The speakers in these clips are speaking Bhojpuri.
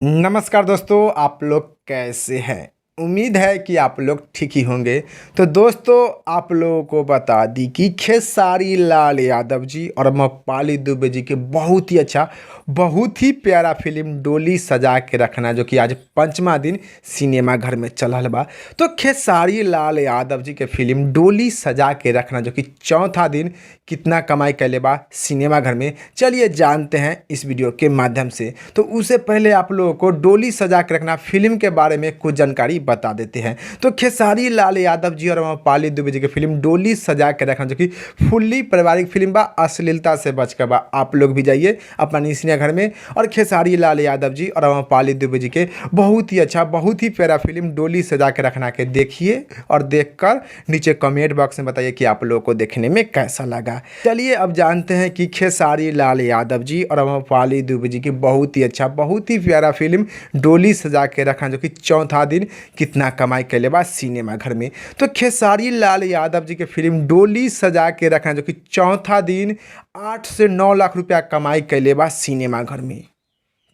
नमस्कार दोस्तों, आप लोग कैसे हैं? उम्मीद है कि आप लोग ठीक ही होंगे। तो दोस्तों, आप लोगों को बता दी कि खेसारी लाल यादव जी और अम्रपाली दुबे जी के बहुत ही अच्छा, बहुत ही प्यारा फिल्म डोली सजा के रखना, जो कि आज पंचमा दिन सिनेमा घर में चलल बा। तो खेसारी लाल यादव जी के फिल्म डोली सजा के रखना, जो कि चौथा दिन कितना कमाई कैले बा सिनेमा घर में, चलिए जानते हैं इस वीडियो के माध्यम से। तो उससे पहले आप लोगों को डोली सजा के रखना फिल्म के बारे में कुछ जानकारी बता देते हैं। तो खेसारी लाल यादव जी और अम्रपाली दुबे जी की फिल्म डोली सजा के रखना, जो कि फुल्ली पारिवारिक फिल्म बा, अश्लीलता से बचकर बा। आप लोग भी जाइए अपना सिनेमा घर में और खेसारी लाल यादव जी और अम्रपाली दुबे जी के बहुत ही अच्छा, बहुत ही प्यारा फिल्म डोली सजा के रखना के देखिए और देखकर नीचे कमेंट बॉक्स में बताइए कि आप लोगों को देखने में कैसा लगा। चलिए अब जानते हैं कि खेसारी लाल यादव जी और अम्रपाली दुबे जी की बहुत ही अच्छा, बहुत ही प्यारा फिल्म डोली सजा के रखना, जो कि चौथा दिन कितना कमाई कैले बा सिनेमा घर में। तो खेसारी लाल यादव जी के फिल्म डोली सजा के रखना, जो कि चौथा दिन 8 से 9 लाख रुपया कमाई कैले बा सिनेमा घर में।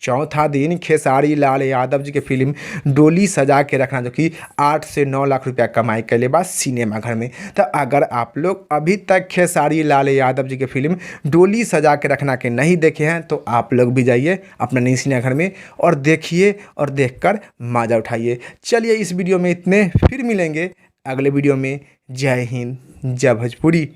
चौथा दिन खेसारी लाल यादव जी के फिल्म डोली सजा के रखना, जो कि 8 से 9 लाख रुपया कमाई कैले बा सिनेमा घर में। तो अगर आप लोग अभी तक खेसारी लाल यादव जी के फिल्म डोली सजा के रखना के नहीं देखे हैं, तो आप लोग भी जाइए अपने नई सिनेमा घर में और देखिए और देखकर मज़ा उठाइए। चलिए इस वीडियो में इतने, फिर मिलेंगे अगले वीडियो में। जय हिंद, जय भोजपुरी।